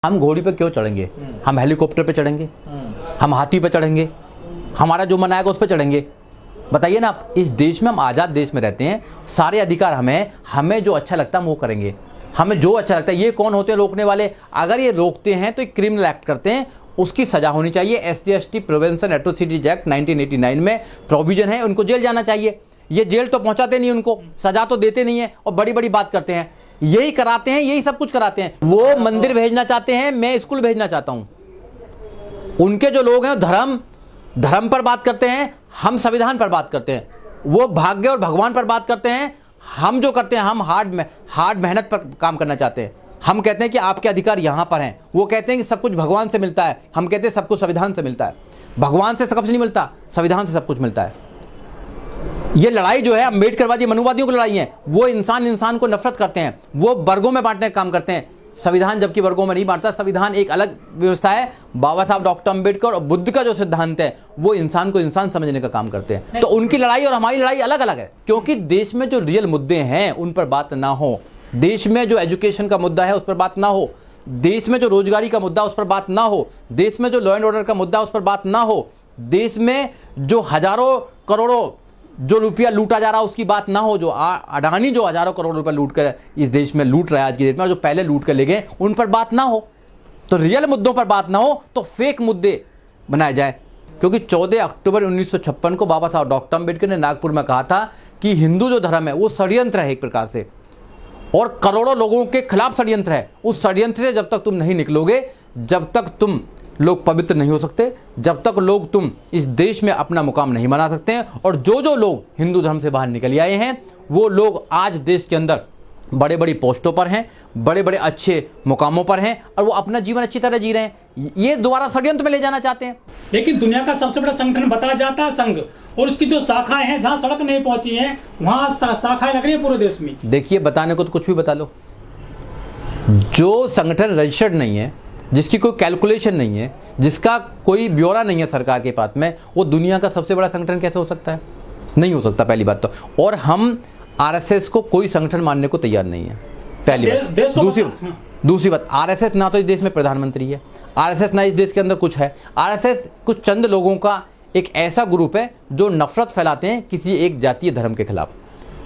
हम घोड़ी पे क्यों चढ़ेंगे? हम हेलीकॉप्टर पे चढ़ेंगे, हम हाथी पे चढ़ेंगे, हमारा जो मन आएगा उस पर चढ़ेंगे? बताइए ना आप। इस देश में हम आज़ाद देश में रहते हैं, सारे अधिकार हमें जो अच्छा लगता है हम वो करेंगे, हमें जो अच्छा लगता है। ये कौन होते हैं रोकने वाले? अगर ये रोकते हैं तो एक क्रिमिनल एक्ट करते हैं, उसकी सजा होनी चाहिए। SC/ST प्रिवेंशन एट्रोसिटीज एक्ट 1989 में प्रोविजन है, उनको जेल जाना चाहिए। ये जेल तो पहुंचाते नहीं, उनको सजा तो देते नहीं है और बड़ी बड़ी बात करते हैं। यही कराते हैं, यही सब कुछ कराते हैं। वो मंदिर भेजना चाहते हैं, मैं स्कूल भेजना चाहता हूं। उनके जो लोग हैं धर्म पर बात करते हैं, हम संविधान पर बात करते हैं। वो भाग्य और भगवान पर बात करते हैं। हम जो करते हैं, हम हार्ड मेहनत पर काम करना चाहते हैं। हम कहते हैं कि आपके अधिकार यहाँ पर हैं, वो कहते हैं कि सब कुछ भगवान से मिलता है, हम कहते हैं सब कुछ संविधान से मिलता है। भगवान से सब कुछ नहीं मिलता, संविधान से सब कुछ मिलता है। ये लड़ाई जो है अम्बेडकरवादी मनोवादियों की लड़ाई है। वो इंसान को नफरत करते हैं, वो वर्गों में बांटने का काम करते हैं। संविधान जबकि वर्गों में नहीं बांटता, संविधान एक अलग व्यवस्था है। बाबा साहब डॉक्टर अम्बेडकर और बुद्ध का जो सिद्धांत है वो इंसान को इंसान समझने का काम करते हैं। तो उनकी लड़ाई और हमारी लड़ाई अलग अलग है, क्योंकि देश में जो रियल मुद्दे हैं उन पर बात ना हो, देश में जो एजुकेशन का मुद्दा है उस पर बात ना हो, देश में जो रोजगारी का मुद्दा उस पर बात ना हो, देश में जो लॉ एंड ऑर्डर का मुद्दा उस पर बात ना हो, देश में जो हजारों करोड़ों जो रुपया लूटा जा रहा है उसकी बात ना हो। जो अडानी जो हजारों करोड़ रुपया लूट कर इस देश में लूट रहा है आज की डेट में, और जो पहले लूट कर ले गए उन पर बात ना हो, तो रियल मुद्दों पर बात ना हो तो फेक मुद्दे बनाए जाए। क्योंकि 14 अक्टूबर 1956 को बाबा साहब डॉक्टर अम्बेडकर ने नागपुर में कहा था कि हिंदू जो धर्म है वो षड्यंत्र है एक प्रकार से, और करोड़ों लोगों के खिलाफ षड्यंत्र है। उस षड्यंत्र से जब तक तुम नहीं निकलोगे, जब तक तुम लोग पवित्र नहीं हो सकते, जब तक लोग तुम इस देश में अपना मुकाम नहीं बना सकते हैं। और जो लोग हिंदू धर्म से बाहर निकल आए हैं वो लोग आज देश के अंदर बड़े बड़ी पोस्टों पर हैं, बड़े बड़े अच्छे मुकामों पर हैं, और वो अपना जीवन अच्छी तरह जी रहे हैं। ये दोबारा षड्यंत्र में ले जाना चाहते हैं। लेकिन दुनिया का सबसे बड़ा संगठन बताया जाता है संघ, और उसकी जो शाखाएं हैं, जहां सड़क नहीं पहुंची है वहां शाखाएं लग रही है पूरे देश में। देखिए, बताने को तो कुछ भी बता लो। जो संगठन रजिस्टर्ड नहीं है, जिसकी कोई कैलकुलेशन नहीं है, जिसका कोई ब्यौरा नहीं है सरकार के पास में, वो दुनिया का सबसे बड़ा संगठन कैसे हो सकता है? नहीं हो सकता, पहली बात तो। और हम RSS को कोई संगठन मानने को तैयार नहीं है, पहली बात। दूसरी बात, RSS ना तो इस देश में प्रधानमंत्री है, RSS ना इस देश के अंदर कुछ है। RSS कुछ चंद लोगों का एक ऐसा ग्रुप है जो नफरत फैलाते हैं किसी एक जातीय धर्म के खिलाफ।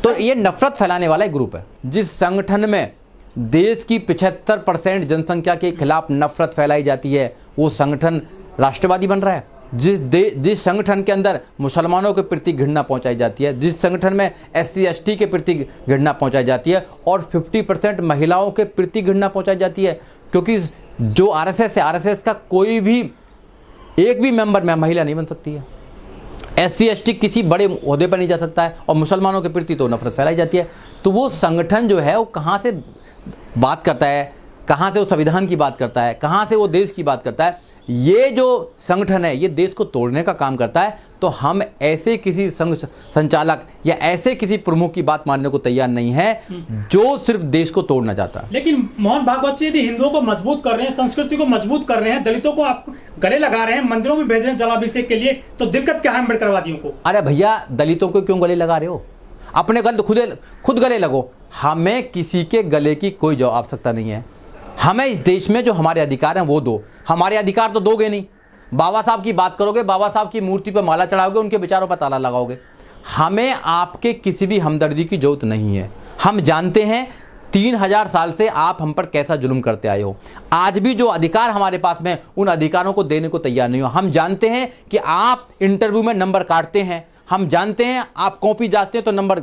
तो ये नफरत फैलाने वाला एक ग्रुप है। जिस संगठन में देश की 75% जनसंख्या के खिलाफ नफरत फैलाई जाती है, वो संगठन राष्ट्रवादी बन रहा है। जिस संगठन के अंदर मुसलमानों के प्रति घृणा पहुंचाई जाती है, जिस संगठन में SC/ST के प्रति घृणा पहुंचाई जाती है, और 50% महिलाओं के प्रति घृणा पहुंचाई जाती है। क्योंकि जो RSS है, RSS का कोई भी एक भी मेंबर में महिला नहीं बन सकती है। SC/ST किसी बड़े ओहदे पर नहीं जा सकता है, और मुसलमानों के प्रति तो नफरत फैलाई जाती है। तो वो संगठन जो है वो कहाँ से बात करता है, कहाँ से वो संविधान की बात करता है, कहाँ से वो देश की बात करता है? ये जो संगठन है ये देश को तोड़ने का काम करता है। तो हम ऐसे किसी संघ संचालक या ऐसे किसी प्रमुख की बात मानने को तैयार नहीं है जो सिर्फ देश को तोड़ना चाहता है। लेकिन मोहन भागवत जी यदि हिंदुओं को मजबूत कर रहे हैं, संस्कृति को मजबूत कर रहे हैं, दलितों को आप गले लगा रहे हैं, मंदिरों में भेज रहे हैं जलाभिषेक के लिए, तो दिक्कत क्या है अम्बेडकरवादियों को? अरे भैया, दलितों को क्यों गले लगा रहे हो? अपने खुद गले लगो। हमें किसी के गले की कोई आवश्यकता नहीं है। हमें इस देश में जो हमारे अधिकार हैं वो दो। हमारे अधिकार तो दोगे नहीं। बाबा साहब की बात करोगे, बाबा साहब की मूर्ति पर माला चढ़ाओगे, उनके विचारों पर ताला लगाओगे। हमें आपके किसी भी हमदर्दी की जरूरत नहीं है। हम जानते हैं 3000 साल से आप हम पर कैसा जुल्म करते आए हो। आज भी जो अधिकार हमारे पास में, उन अधिकारों को देने को तैयार नहीं हो। हम जानते हैं कि आप इंटरव्यू में नंबर काटते हैं, हम जानते हैं आप कॉपी जाते हैं तो नंबर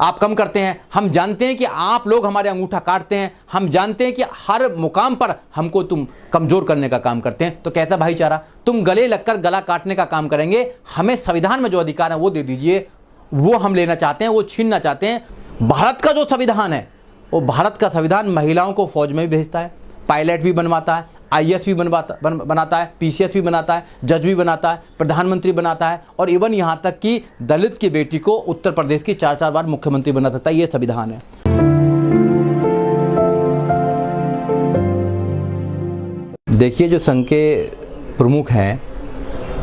आप कम करते हैं, हम जानते हैं कि आप लोग हमारे अंगूठा काटते हैं, हम जानते हैं कि हर मुकाम पर हमको तुम कमजोर करने का काम करते हैं। तो कैसा भाईचारा? तुम गले लगकर गला काटने का काम करेंगे। हमें संविधान में जो अधिकार है वो दे दीजिए, वो हम लेना चाहते हैं, वो छीनना चाहते हैं। भारत का जो संविधान है, वो भारत का संविधान महिलाओं को फौज में भी भेजता है, पायलट भी बनवाता है, IAS भी बनाता है, PCS भी बनाता है, जज भी बनाता है, प्रधानमंत्री बनाता है, और इवन यहाँ तक कि दलित की बेटी को उत्तर प्रदेश की 4 बार मुख्यमंत्री बना सकता है। ये संविधान है। देखिए, जो संघ के प्रमुख हैं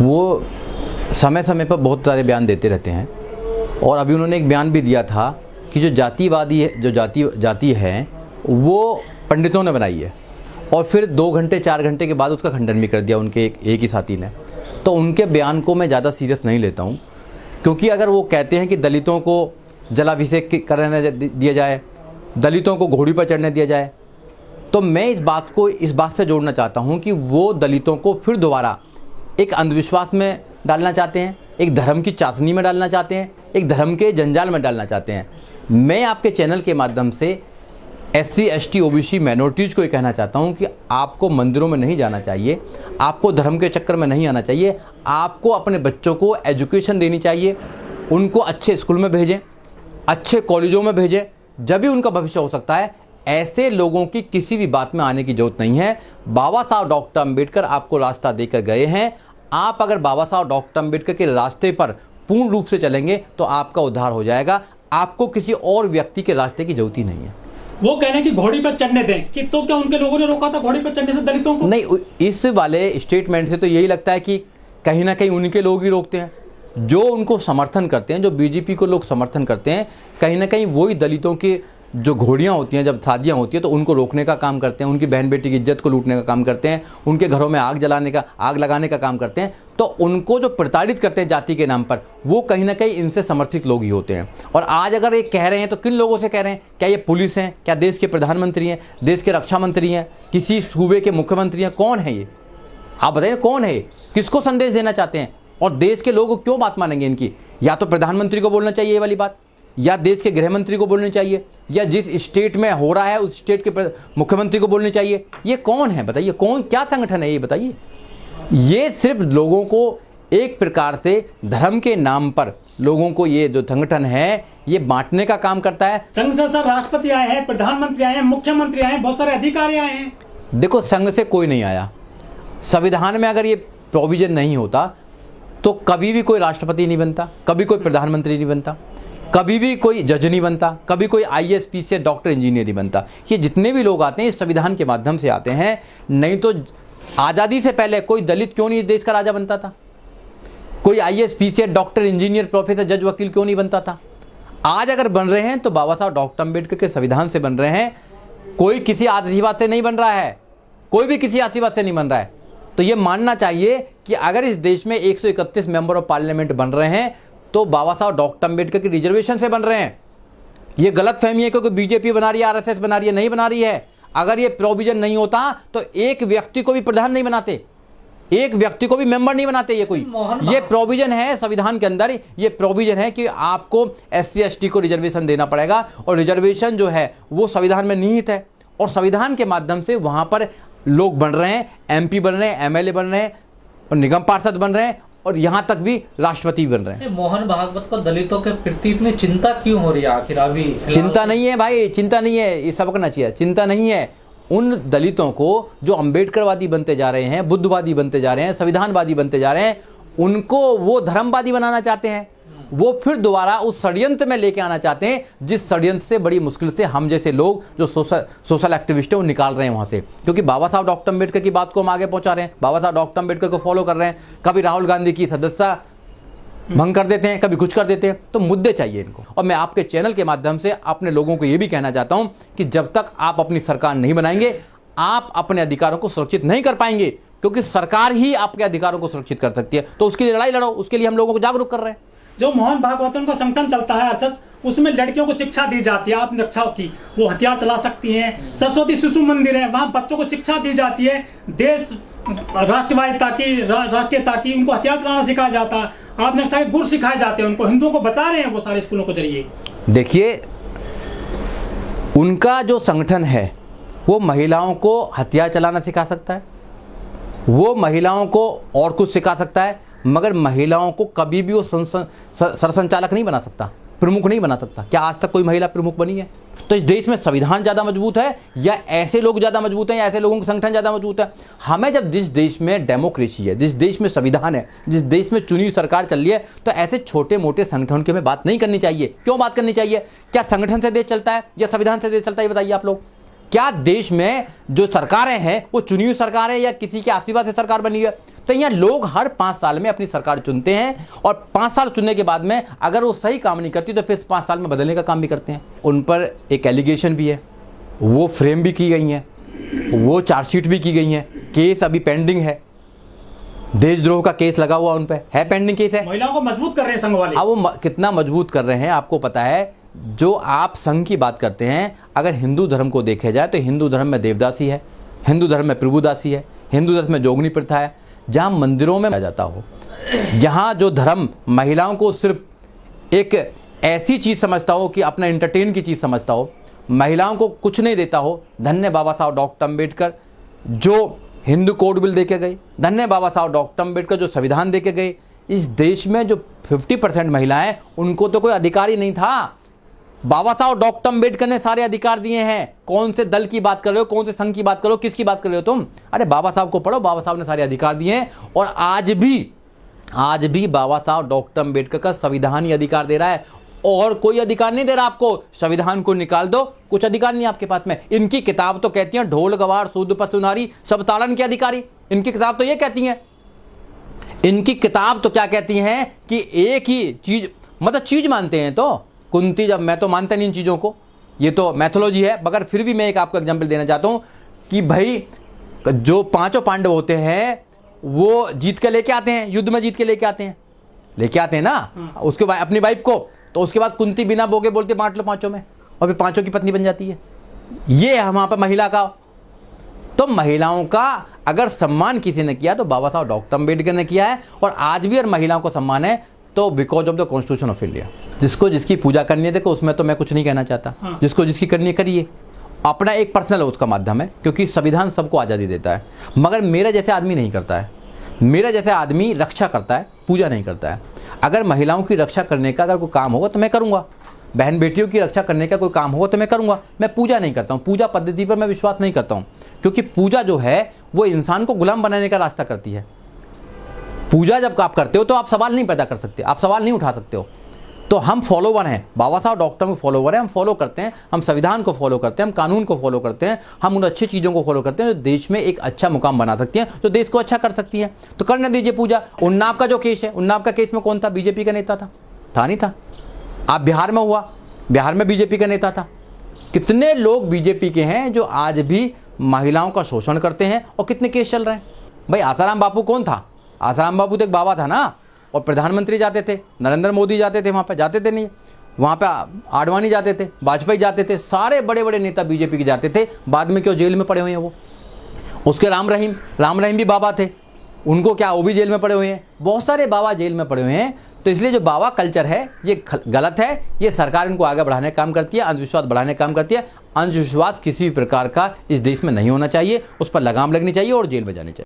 वो समय समय पर बहुत सारे बयान देते रहते हैं, और अभी उन्होंने एक बयान भी दिया था कि जो जाति है वो पंडितों ने बनाई है, और फिर 2 घंटे 4 घंटे के बाद उसका खंडन भी कर दिया उनके एक ही साथी ने। तो उनके बयान को मैं ज़्यादा सीरियस नहीं लेता हूँ, क्योंकि अगर वो कहते हैं कि दलितों को जलाभिषेक करने दिया जाए, दलितों को घोड़ी पर चढ़ने दिया जाए, तो मैं इस बात से जोड़ना चाहता हूँ कि वो दलितों को फिर दोबारा एक अंधविश्वास में डालना चाहते हैं, एक धर्म की चाशनी में डालना चाहते हैं, एक धर्म के जंजाल में डालना चाहते हैं। मैं आपके चैनल के माध्यम से SC ST OBC माइनॉरिटीज़ को ये कहना चाहता हूँ कि आपको मंदिरों में नहीं जाना चाहिए, आपको धर्म के चक्कर में नहीं आना चाहिए, आपको अपने बच्चों को एजुकेशन देनी चाहिए, उनको अच्छे स्कूल में भेजें, अच्छे कॉलेजों में भेजें, जब भी उनका भविष्य हो सकता है। ऐसे लोगों की किसी भी बात में आने की जरूरत नहीं है। बाबा साहब डॉक्टर अम्बेडकर आपको रास्ता देकर गए हैं। आप अगर बाबा साहब डॉक्टर अम्बेडकर के रास्ते पर पूर्ण रूप से चलेंगे तो आपका उद्धार हो जाएगा। आपको किसी और व्यक्ति के रास्ते की जरूरत ही नहीं है। वो कह रहे हैं कि घोड़ी पर चढ़ने दें, कि तो क्या उनके लोगों ने रोका था घोड़ी पर चढ़ने से दलितों को? नहीं, इस वाले स्टेटमेंट से तो यही लगता है कि कहीं ना कहीं उनके लोग ही रोकते हैं, जो उनको समर्थन करते हैं, जो बीजेपी को लोग समर्थन करते हैं, कहीं ना कहीं वही दलितों की जो घोड़ियाँ होती हैं, जब शादियाँ होती हैं तो उनको रोकने का काम करते हैं, उनकी बहन बेटी की इज्जत को लूटने का काम करते हैं, उनके घरों में आग लगाने का काम करते हैं। तो उनको जो प्रताड़ित करते हैं जाति के नाम पर, वो कहीं ना कहीं इनसे समर्थित लोग ही होते हैं। और आज अगर ये कह रहे हैं तो किन लोगों से कह रहे हैं? क्या ये पुलिस हैं? क्या देश के प्रधानमंत्री हैं? देश के रक्षा मंत्री हैं? किसी सूबे के मुख्यमंत्री हैं? कौन है ये? आप बताइए कौन है? किसको संदेश देना चाहते हैं? और देश के लोग क्यों बात मानेंगे इनकी? या तो प्रधानमंत्री को बोलना चाहिए ये वाली बात, या देश के गृह मंत्री को बोलनी चाहिए, या जिस स्टेट में हो रहा है उस स्टेट के मुख्यमंत्री को बोलनी चाहिए। ये कौन है बताइए? कौन, क्या संगठन है ये बताइए? ये सिर्फ लोगों को एक प्रकार से धर्म के नाम पर लोगों को, ये जो संगठन है ये बांटने का काम करता है। संघ से सर राष्ट्रपति आए हैं, प्रधानमंत्री आए हैं, मुख्यमंत्री आए हैं, बहुत सारे अधिकारी आए हैं। देखो, संघ से कोई नहीं आया। संविधान में अगर ये प्रोविजन नहीं होता तो कभी भी कोई राष्ट्रपति नहीं बनता, कभी कोई प्रधानमंत्री नहीं बनता, कभी भी कोई जज नहीं बनता, कभी कोई IAS PCS डॉक्टर इंजीनियर नहीं बनता। ये जितने भी लोग आते हैं इस संविधान के माध्यम से आते हैं। नहीं तो आज़ादी से पहले कोई दलित क्यों नहीं इस देश का राजा बनता था? कोई IAS PCS doctor engineer professor जज वकील क्यों नहीं बनता था? आज अगर बन रहे हैं तो बाबा साहब डॉक्टर अम्बेडकर के संविधान से बन रहे हैं। कोई किसी आशीर्वाद से नहीं बन रहा है, कोई भी किसी आशीर्वाद से नहीं बन रहा है। तो ये मानना चाहिए कि अगर इस देश में 131 मेंबर ऑफ पार्लियामेंट बन रहे हैं तो बाबा साहब डॉक्टर अम्बेडकर की रिजर्वेशन से बन रहे हैं। ये गलत फहमी है क्योंकि बीजेपी बना रही है, RSS बना रही है, नहीं बना रही है। अगर ये प्रोविजन नहीं होता तो एक व्यक्ति को भी प्रधान नहीं बनाते, एक व्यक्ति को भी मेंबर नहीं बनाते। ये प्रोविजन है संविधान के अंदर, ये प्रोविजन है कि आपको SC ST को रिजर्वेशन देना पड़ेगा। और रिजर्वेशन जो है वो संविधान में निहित है, और संविधान के माध्यम से वहां पर लोग बन रहे हैं, MP बन रहे हैं, MLA बन रहे हैं, और निगम पार्षद बन रहे हैं, और यहां तक भी राष्ट्रपति बन रहे हैं। मोहन भागवत को दलितों के प्रति इतनी चिंता क्यों हो रही है आखिर? अभी चिंता नहीं है भाई, चिंता नहीं है, ये सबकना चाहिए। चिंता नहीं है उन दलितों को जो अम्बेडकरवादी बनते जा रहे हैं, बुद्धवादी बनते जा रहे हैं, संविधानवादी बनते जा रहे हैं, उनको वो धर्मवादी बनाना चाहते हैं। वो फिर दोबारा उस षड्यंत्र में लेके आना चाहते हैं जिस षड्यंत्र से बड़ी मुश्किल से हम जैसे लोग जो सोशल एक्टिविस्ट हैं वो निकाल रहे हैं वहाँ से। क्योंकि बाबा साहब डॉक्टर अम्बेडकर की बात को हम आगे पहुँचा रहे हैं, बाबा साहब डॉक्टर अम्बेडकर को फॉलो कर रहे हैं। कभी राहुल गांधी की सदस्यता भंग कर देते हैं, कभी कुछ कर देते हैं। तो मुद्दे चाहिए इनको। और मैं आपके चैनल के माध्यम से अपने लोगों को ये भी कहना चाहता हूँ कि जब तक आप अपनी सरकार नहीं बनाएंगे आप अपने अधिकारों को सुरक्षित नहीं कर पाएंगे, क्योंकि सरकार ही आपके अधिकारों को सुरक्षित कर सकती है। तो उसके लिए लड़ाई लड़ो, उसके लिए हम लोगों को जागरूक कर रहे हैं। जो मोहन भागवतन का संगठन चलता है RSS, उसमें लड़कियों को शिक्षा दी जाती है आत्मरक्षा की, वो हथियार चला सकती हैं। सरस्वती शिशु मंदिर है, वहाँ बच्चों को शिक्षा दी जाती है, देश राष्ट्रवादिता की, राष्ट्रीयता की, उनको हथियार चलाना सिखाया जाता है, आत्मरक्षा के गुर सिखाए जाते हैं उनको। हिंदुओं को बचा रहे हैं वो सारे स्कूलों के जरिए। देखिए, उनका जो संगठन है वो महिलाओं को हथियार चलाना सिखा सकता है, वो महिलाओं को और कुछ सिखा सकता है, मगर महिलाओं को कभी भी वो सरसंचालक नहीं बना सकता, प्रमुख नहीं बना सकता। क्या आज तक कोई महिला प्रमुख बनी है? तो इस देश में संविधान ज़्यादा मजबूत है या ऐसे लोग ज़्यादा मजबूत हैं, या ऐसे लोगों का संगठन ज़्यादा मजबूत है? हमें जब जिस देश में डेमोक्रेसी है, जिस देश में संविधान है, जिस देश में चुनी हुई सरकार चल रही है, तो ऐसे छोटे मोटे संगठन की हमें बात नहीं करनी चाहिए। क्यों बात करनी चाहिए? क्या संगठन से देश चलता है या संविधान से देश चलता है? ये बताइए आप लोग। क्या देश में जो सरकारें हैं वो चुनी हुई सरकार है या किसी के आशीर्वाद से सरकार बनी है? तो यहाँ लोग हर 5 साल में अपनी सरकार चुनते हैं, और 5 साल चुनने के बाद में अगर वो सही काम नहीं करती तो फिर 5 साल में बदलने का काम भी करते हैं। उन पर एक एलिगेशन भी है, वो फ्रेम भी की गई हैं। वो चार्जशीट भी की गई हैं, केस अभी पेंडिंग है, देशद्रोह का केस लगा हुआ उन पे है, पेंडिंग केस है। महिलाओं को मजबूत कर रहे हैं संघ वाले। अब वो कितना मजबूत कर रहे हैं आपको पता है? जो आप संघ की बात करते हैं, अगर हिंदू धर्म को देखा जाए तो हिंदू धर्म में देवदासी है, हिंदू धर्म में प्रभुदासी है, हिंदू धर्म में जोगनी प्रथा है। जहाँ मंदिरों में जाता हो, जहाँ जो धर्म महिलाओं को सिर्फ एक ऐसी चीज़ समझता हो कि अपना एंटरटेन की चीज़ समझता हो, महिलाओं को कुछ नहीं देता हो। धन्य बाबा साहब डॉक्टर अम्बेडकर जो हिंदू कोड बिल दे के गए, धन्य बाबा साहब डॉक्टर अम्बेडकर जो संविधान दे के गए। इस देश में जो 50% महिलाएं, उनको तो कोई अधिकार ही नहीं था। बाबा साहब डॉक्टर अम्बेडकर ने सारे अधिकार दिए हैं। कौन से दल की बात कर रहे हो, कौन से संघ की बात कर रहे हो, किसकी बात कर रहे हो तुम? अरे बाबा साहब को पढ़ो, बाबा साहब ने सारे अधिकार दिए हैं। और आज भी बाबा साहब डॉक्टर अम्बेडकर का संविधान ही अधिकार दे रहा है, और कोई अधिकार नहीं दे रहा आपको। संविधान को निकाल दो, कुछ अधिकार नहीं आपके पास में। इनकी किताब तो कहती है ढोल गवार सूद पशु नारी सब ताड़न के अधिकारी। इनकी किताब तो ये कहती है, इनकी किताब तो क्या कहती है कि एक ही चीज, मतलब चीज मानते हैं। तो कुंती, जब मैं तो मानता नहीं इन चीज़ों को, ये तो मैथोलॉजी है, मगर फिर भी मैं एक आपको एग्जाम्पल देना चाहता हूँ कि भाई जो 5 पांडव होते हैं वो जीत के लेके आते हैं, युद्ध में जीत के लेके आते हैं ना उसके बाद अपनी वाइफ को। तो उसके बाद कुंती बिना बोगे बोलते बांट लो 5 में, और फिर 5 की पत्नी बन जाती है। ये है वहाँ पर महिला का। तो महिलाओं का अगर सम्मान किसी ने किया तो बाबा साहब डॉक्टर अम्बेडकर ने किया है, और आज भी अगर महिलाओं को सम्मान है तो because of the constitution of India. जिसको जिसकी पूजा करनी है, देखो उसमें तो मैं कुछ नहीं कहना चाहता, जिसको जिसकी करनी है करिए, अपना एक पर्सनल उसका माध्यम है, क्योंकि संविधान सबको आज़ादी देता है। मगर मेरा जैसे आदमी नहीं करता है, मेरा जैसे आदमी रक्षा करता है, पूजा नहीं करता है। अगर महिलाओं की रक्षा करने का अगर कोई काम होगा तो मैं करूँगा, बहन बेटियों की रक्षा करने का कोई काम होगा तो मैं करूँगा। मैं पूजा नहीं करता हूँ, पूजा पद्धति पर मैं विश्वास नहीं करता हूँ, क्योंकि पूजा जो है वो इंसान को गुलाम बनाने का रास्ता करती है। पूजा जब आप करते हो तो आप सवाल नहीं पैदा कर सकते, आप सवाल नहीं उठा सकते हो। तो हम फॉलोवर हैं, बाबा साहब डॉक्टर के फॉलोवर हैं, हम फॉलो करते हैं, हम संविधान को फॉलो करते हैं, हम कानून को फॉलो करते हैं, हम उन अच्छी चीज़ों को फॉलो करते हैं जो देश में एक अच्छा मुकाम बना सकती हैं, जो देश को अच्छा कर सकती हैं। तो करने दीजिए पूजा। उन्नाव का जो केस है, उन्नाव का केस में कौन था? बीजेपी का नेता था नहीं था? आप बिहार में हुआ, बिहार में बीजेपी का नेता था। कितने लोग बीजेपी के हैं जो आज भी महिलाओं का शोषण करते हैं, और कितने केस चल रहे हैं। भाई आसाराम बापू कौन था? आसाराम बापू तो एक बाबा था ना, और प्रधानमंत्री जाते थे, नरेंद्र मोदी जाते थे वहाँ पे, जाते थे नहीं? वहाँ पे आडवाणी जाते थे, वाजपेयी जाते थे, सारे बड़े बड़े नेता बीजेपी के जाते थे। बाद में क्यों जेल में पड़े हुए हैं वो? उसके राम रहीम भी बाबा थे, उनको क्या वो भी जेल में पड़े हुए हैं? बहुत सारे बाबा जेल में पड़े हुए हैं। तो इसलिए जो बाबा कल्चर है ये गलत है। ये सरकार इनको आगे बढ़ाने का काम करती है, अंधविश्वास बढ़ाने का काम करती है। अंधविश्वास किसी भी प्रकार का इस देश में नहीं होना चाहिए, उस पर लगाम लगनी चाहिए और जेल में जानी चाहिए।